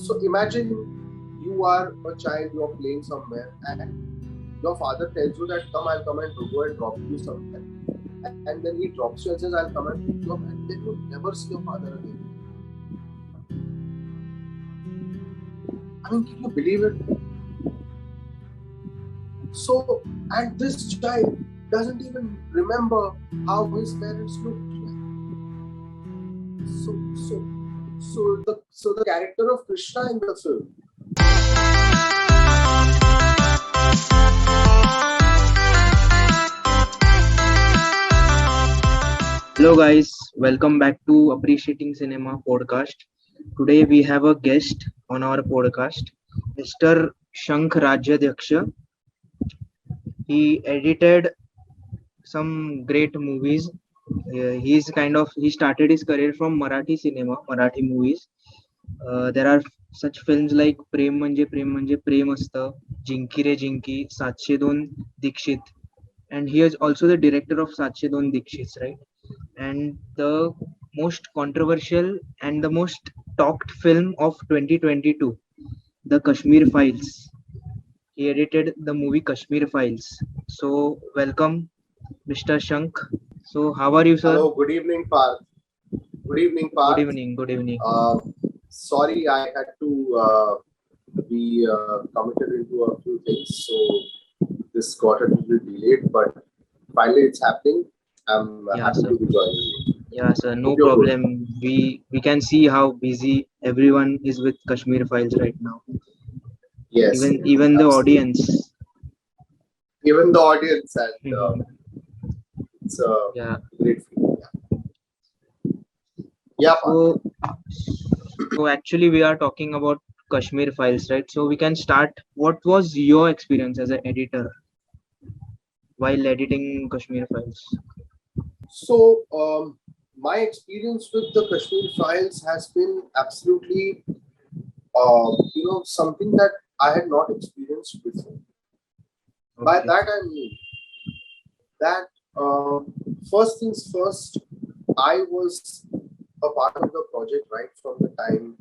So imagine you are a child, you are playing somewhere, and your father tells you that I'll come and go and drop you somewhere. And then he drops you and says, I'll come and pick you up, and then you never see your father again. I mean, can you believe it? So, and this child doesn't even remember how his parents looked like. So the character of Krishna in the film. Hello guys, welcome back to Appreciating Cinema podcast. Today we have a guest on our podcast, Mr. Shankh Rajyadaksha. He edited some great movies. He started his career from Marathi cinema, Marathi movies. There are such films like Prem Manje Prem Asta, Jinki Re Jinki, 702 Dikshit, and he is also the director of 702 Dikshits, right? And the most controversial and the most talked film of 2022, the Kashmir Files. He edited the movie Kashmir Files. So welcome, Mr. Shankh. So how are you, sir? Hello, good evening, Parth. Good evening, Parth. Good evening. Sorry, I had to be committed into a few things, so this got a little delayed, but finally it's happening. I'm happy to be joining you. Yeah, sir, no problem. We can see how busy everyone is with Kashmir Files right now. Yes. Even the audience. Even the audience, and it's a great feeling. Yeah. So actually we are talking about Kashmir Files, right? So we can start. What was your experience as an editor while editing Kashmir Files? So my experience with the Kashmir Files has been absolutely, something that I had not experienced before. Okay. By that I mean that first things first, I was a part of the project right from the time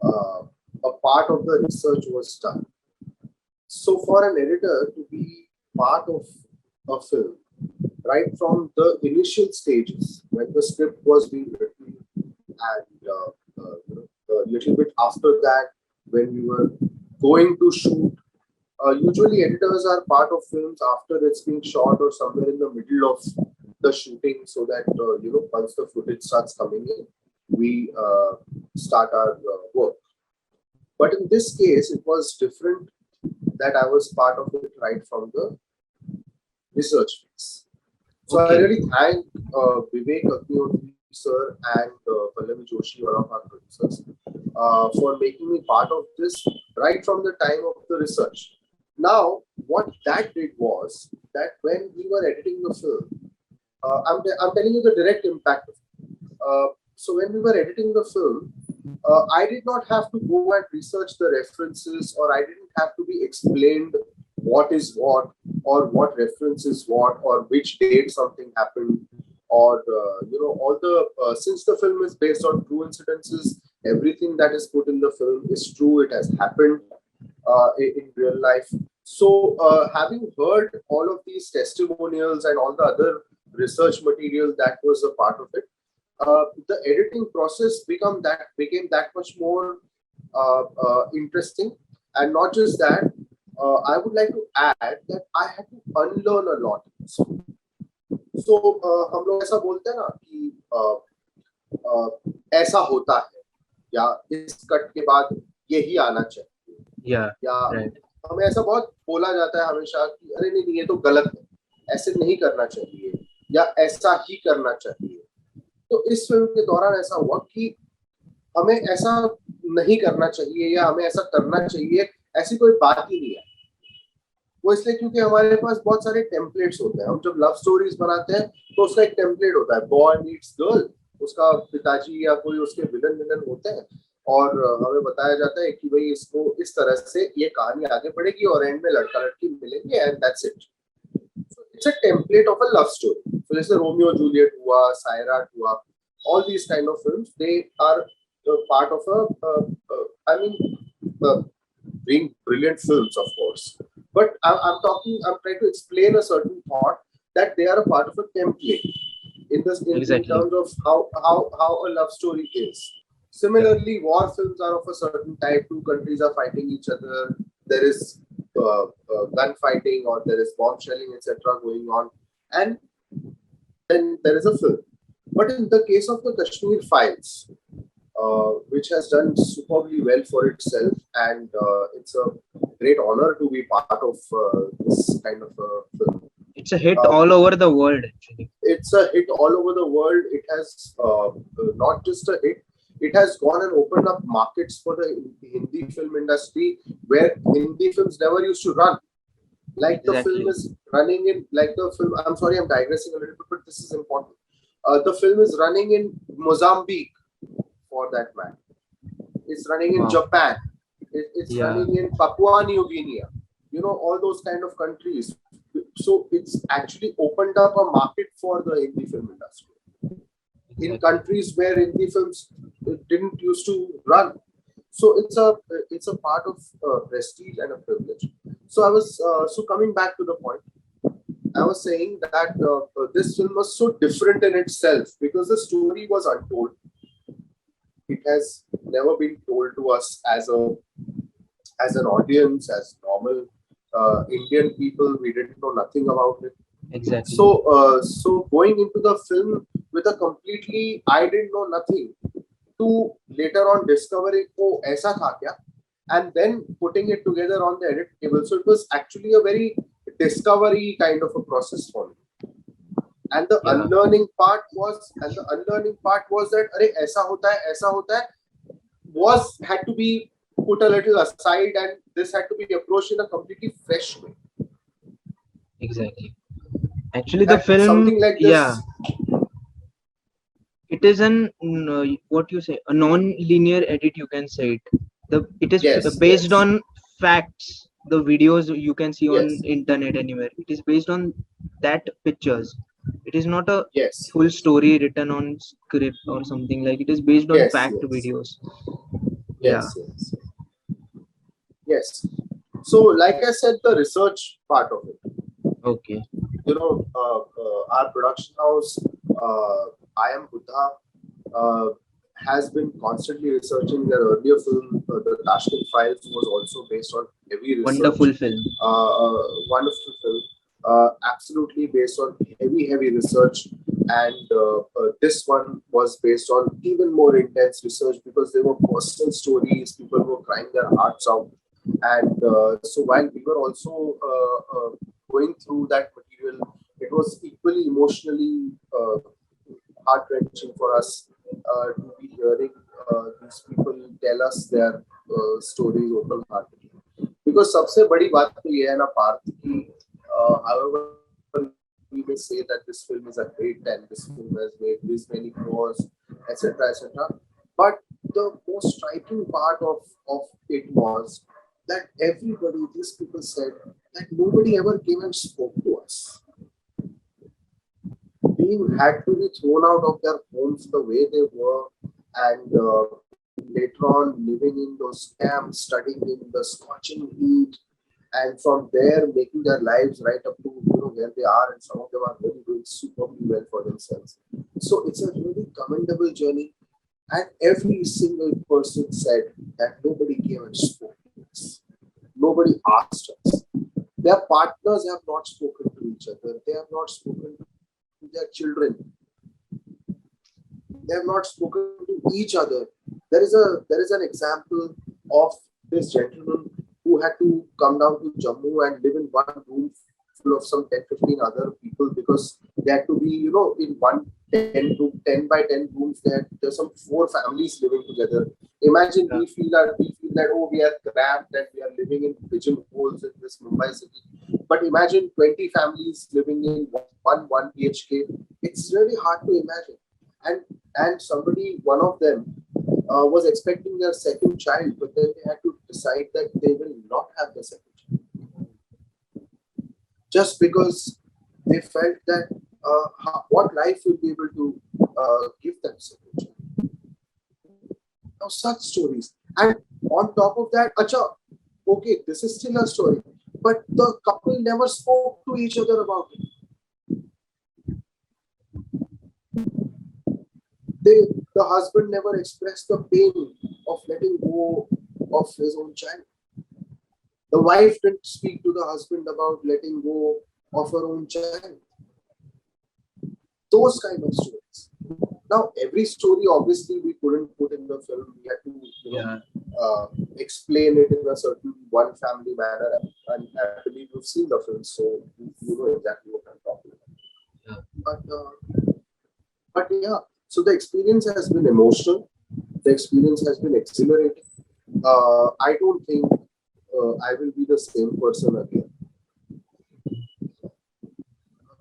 a part of the research was done. So for an editor to be part of a film, right from the initial stages when the script was being written, and a little bit after that when we were going to shoot. Usually editors are part of films after it's being shot or somewhere in the middle of the shooting, so that once the footage starts coming in, we start our work. But in this case, it was different that I was part of it right from the research phase. So I really thank Vivek Agnihotri sir and Pallavi Joshi, one of our producers, for making me part of this right from the time of the research. Now, what that did was that when we were editing the film, I'm telling you the direct impact of it. So when we were editing the film, I did not have to go and research the references, or I didn't have to be explained what is what, or what reference is what, or which date something happened, or all the since the film is based on true incidences, everything that is put in the film is true. It has happened in real life. So having heard all of these testimonials and all the other research material that was a part of it, the editing process became that much more interesting. And not just that, I would like to add that I had to unlearn a lot. So हम लोग ऐसा बोलते हैं ना कि ऐसा होता है, या इस कट के बाद यही आना चाहिए, या हमें ऐसा बहुत बोला जाता है हमेशा कि अरे नहीं ये तो गलत है, ऐसे नहीं करना चाहिए, या ऐसा ही करना चाहिए. तो इस फिल्म के दौरान ऐसा हुआ कि हमें ऐसा नहीं करना चाहिए या हमें ऐसा करना चाहिए, ऐसी कोई बात ही नहीं है. वो इसलिए क्योंकि हमारे पास बहुत सारे टेम्पलेट्स होते हैं. हम जब लव स्टोरीज बनाते हैं तो उसका एक टेम्पलेट होता है, बॉय मीट्स गर्ल, उसका पिताजी या कोई उसके विलन होते हैं, और हमें बताया जाता है कि भाई इसको इस तरह से ये कहानी आगे बढ़ेगी और एंड में लड़का लड़की मिलेंगे, and that's it. It's a template of a love story. तो जैसे रोमियो जूलियट हुआ, सायराट हुआ, all these kind of films, they are part of brilliant films, of course. But I'm trying to explain a certain thought that they are a part of a template in Exactly. terms of how a love story is. Similarly, war films are of a certain type. Two countries are fighting each other. There is gunfighting or there is bomb shelling, etc., going on, and then there is a film. But in the case of the Kashmir Files, which has done superbly well for itself, and it's a great honor to be part of this kind of a film. It's a hit Uh, all over the world, actually. it's a hit all over the world. It has not just a hit, it has gone and opened up markets for the Hindi film industry where Hindi films never used to run. Like the film Exactly. is running in, like the film, I'm sorry, I'm digressing a little bit, but this is important. The film is running in Mozambique, for that matter. It's running in Wow. Japan. It's Yeah. running in Papua New Guinea. All those kind of countries. So it's actually opened up a market for the Hindi film industry in Exactly. countries where Hindi films didn't used to run. So it's a part of prestige and a privilege. So I was so coming back to the point. I was saying that this film was so different in itself because the story was untold. It has never been told to us as an audience, as normal Indian people. We didn't know nothing about it. Exactly. So going into the film with a completely I didn't know nothing to later on discovering, oh, aisa tha kya? And then putting it together on the edit table. So it was actually a very discovery kind of a process for me. And the Yeah. unlearning part was that aisa hota hai, was had to be put a little aside, and this had to be approached in a completely fresh way. Exactly. Actually, the That film, something like yeah, this, it is what you say, a non-linear edit. You can say it. It is yes, based yes, on facts. The videos you can see on yes, internet anywhere. It is based on that pictures. It is not a yes, full story written on script or something like. It is based on yes, fact yes, videos. Yeah. yes, yes, yes. So, like I said, the research part of it. Okay. Our production house, I Am Buddha, has been constantly researching their earlier film. The Kashmir Files was also based on heavy research. Wonderful film. Wonderful film, absolutely based on heavy research. And this one was based on even more intense research because there were personal stories, people were crying their hearts out. And so while we were also going through that material, it was equally emotionally heart wrenching for us to be hearing these people tell us their stories open heartedly. Because सबसे बड़ी बात तो ये है ना पार्थ कि however we may say that this film is a hit and this film has made this many crores, etc., etc. But the most striking part of it was that everybody, these people said that nobody ever came and spoke to us. Being had to be thrown out of their homes the way they were, and later on living in those camps, studying in the scorching heat, and from there making their lives right up to where they are, and some of them are really doing superbly well for themselves. So it's a really commendable journey, and every single person said that nobody came and spoke to us, nobody asked us. Their partners have not spoken to each other. They have not spoken to their children. They have not spoken to each other. There is an example of this gentleman who had to come down to Jammu and live in one room full of some 10, 15 other people because they had to be, in one 10 by 10 rooms. There's some four families living together. Imagine Yeah. we feel that, oh, we are cramped and we are living in pigeon holes in this Mumbai city. But imagine 20 families living in one BHK. It's really hard to imagine. And somebody, one of them, was expecting their second child, but then they had to decide that they will not have the second child just because they felt that what life will be able to give them second child. Now, such stories, and on top of that, acha, okay, this is still a story, but the couple never spoke to each other about it. The husband never expressed the pain of letting go of his own child. The wife didn't speak to the husband about letting go of her own child. Those kind of stories. Now, every story, obviously, we couldn't put in the film. We had to, explain it in a certain one family manner. And I believe you've seen the film, so you know exactly what I'm talking about. But yeah, so the experience has been emotional. The experience has been exhilarating. I don't think I will be the same person again,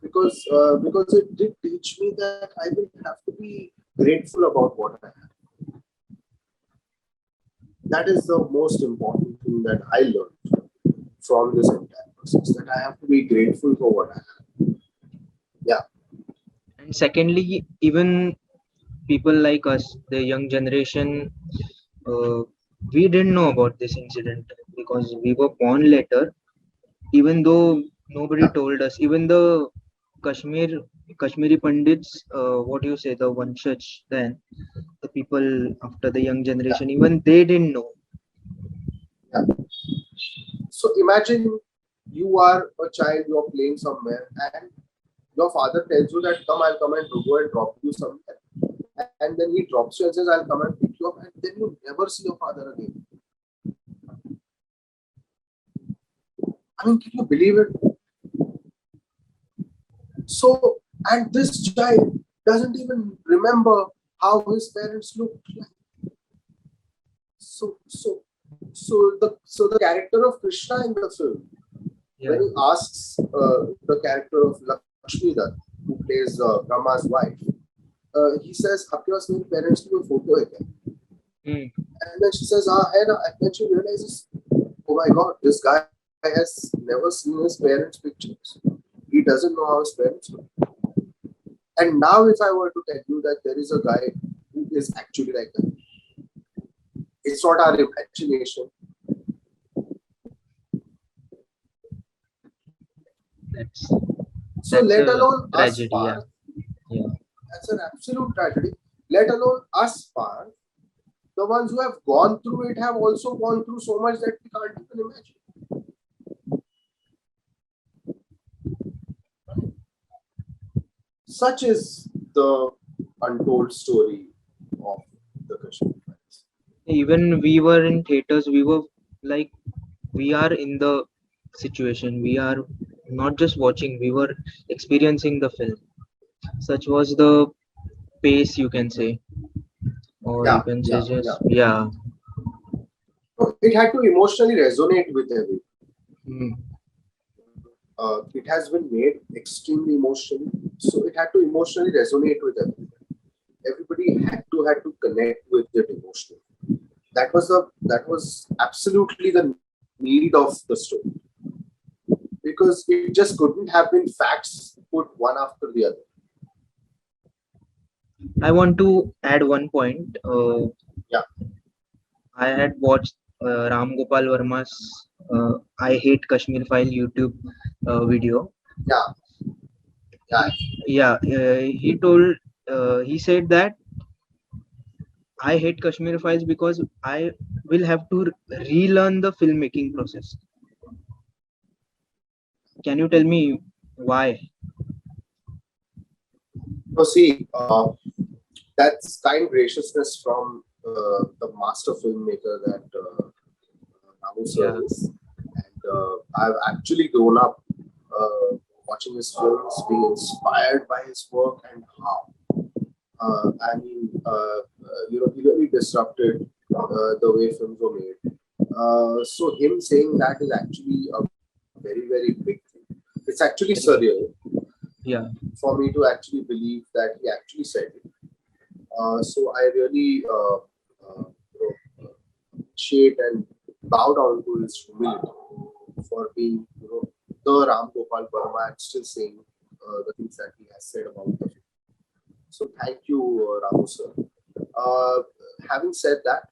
because it did teach me that I will have to be grateful about what I have. That is the most important thing that I learned from this entire process. That I have to be grateful for what I have. Yeah. And secondly, even people like us, the young generation, we didn't know about this incident because we were born later. Even though nobody Yeah. told us, even the Kashmiri Pandits, what do you say, the Vanshaj, then the people after the young Yeah. generation, even they didn't know. Yeah. So imagine you are a child, you are playing somewhere, and your father tells you that I'll come and go and drop you somewhere. And then he drops you and says, I'll come and pick you up, and then you never see your father again. I mean, can you believe it? So, and this child doesn't even remember how his parents looked like. So, so, so the character of Krishna in the film, when he asks the character of Lakshmi Dutt, who plays Brahma's wife, he says, "Aapke paas mere parents ki koi photo hai kya?" And then she says, "Ah, hai na." And then she realizes, "Oh my God, this guy has never seen his parents' pictures. He doesn't know how his parents look." And now, if I were to tell you that there is a guy who is actually like that, it's not our imagination. So let alone us, Tragedy, yeah. that's an absolute tragedy. Let alone us, Parth, the ones who have gone through it have also gone through so much that we can't even imagine. Such is the untold story of the Kashmir Files. Even we were in theaters, we were like, we are in the situation, we are not just watching, we were experiencing the film. Such was the pace, you can say, or you Yeah, can say yeah, just, yeah. yeah. So it had to emotionally resonate with everyone. It has been made extremely emotional, so it had to emotionally resonate with everyone. Everybody had to connect with it emotionally. That was absolutely the need of the story, because it just couldn't have been facts put one after the other. I want to add one point. Yeah, I had watched Ram Gopal Verma's I Hate Kashmir File YouTube video. yeah, yeah. He told, he said that I hate Kashmir Files because I will have to relearn the filmmaking process. Can you tell me why? So see, that's kind graciousness from the master filmmaker that Ramu Yeah, sir is, and I've actually grown up watching his films, being inspired by his work, and how. He really disrupted the way films were made. So him saying that is actually a very, very big thing. It's actually surreal yeah, for me to actually believe that he actually said it. So I really appreciate and bow down to his humility for being, the Ram Gopal Verma and still saying the things that he has said about the film. So thank you, Ramu sir. Uh, Having said that,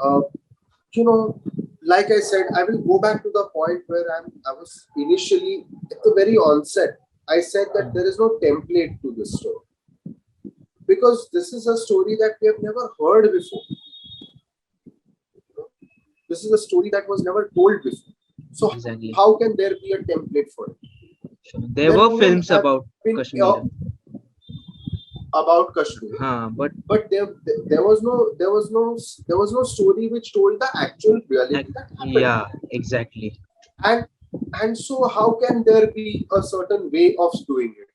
uh, you know, like I said, I will go back to the point where I was initially at the very onset. I said that there is no template to this story because this is a story that we have never heard before. This is a story that was never told before. So Exactly. how can there be a template for it? There were films about been, Kashmir. About Kashmir, but there was no story which told the actual reality that happened. Yeah, exactly. And so how can there be a certain way of doing it?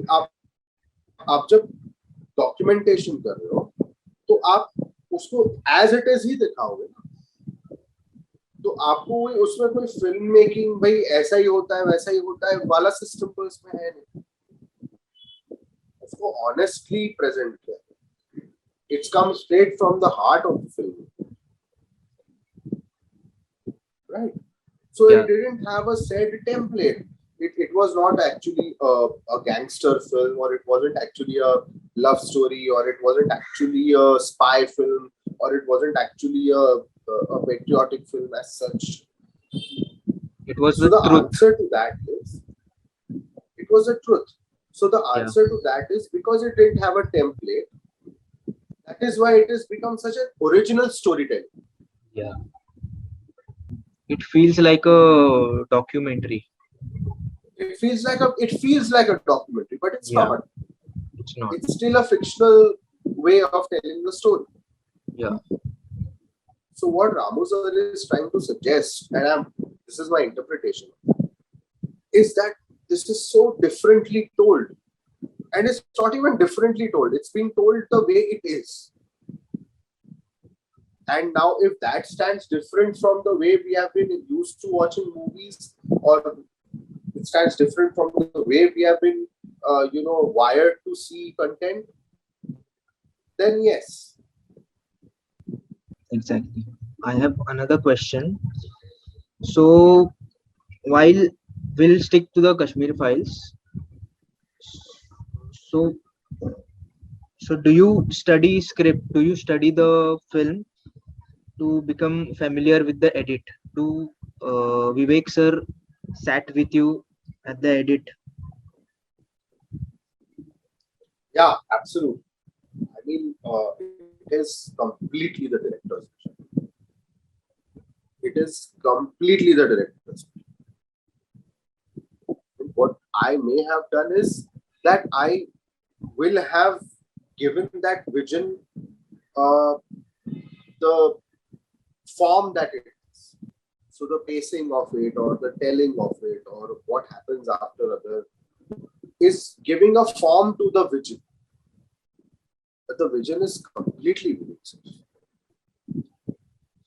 आप जब documentation कर रहे हो तो आप उसको as it is ही दिखाओगे ना, तो आपको उसमें कोई फिल्म मेकिंग भाई ऐसा ही होता है वैसा ही होता है वाला सिस्टम तो इसमें है नहीं, उसको honestly present किया, it's come straight from the heart of the film, right? So it didn't have a set template. It was not actually a gangster film, or it wasn't actually a love story, or it wasn't actually a spy film, or it wasn't actually a patriotic film as such. It was so the truth. Answer to that is, it was the truth. So the answer to that is because it didn't have a template. That is why it has become such an original storytelling. Yeah. It feels like a documentary. It feels like a documentary, but it's not. It's not. It's still a fictional way of telling the story. Yeah. So what Ramu sir is trying to suggest, and this is my interpretation, is that this is so differently told. And it's not even differently told. It's being told the way it is. And now if that stands different from the way we have been used to watching movies, or it stands different from the way we have been, wired to see content, then yes. Exactly. I have another question. So while we'll stick to the Kashmir Files, so do you study script? Do you study the film to become familiar with the edit? Do Vivek sir sat with you at the edit? Yeah, absolutely. I mean, it is completely the director's vision. It is completely the director's vision. What I may have done is that I will have given that vision the form that it is. So the pacing of it, or the telling of it, or what happens after other, is giving a form to the vision. But the vision is completely unique.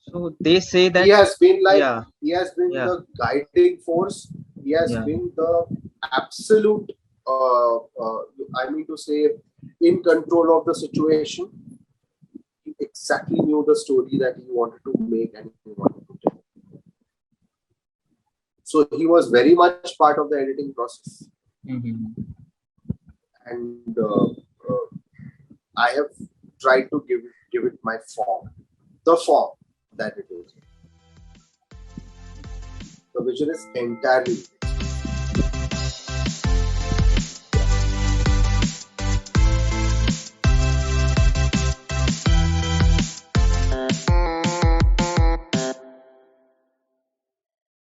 So they say that he has been the guiding force. He has been the absolute, I mean to say, in control of the situation. He exactly knew the story that he wanted to make and he wanted to tell. So he was very much part of the editing process. Mm-hmm. And I have tried to give it my form, the form that it is. The vision is entirely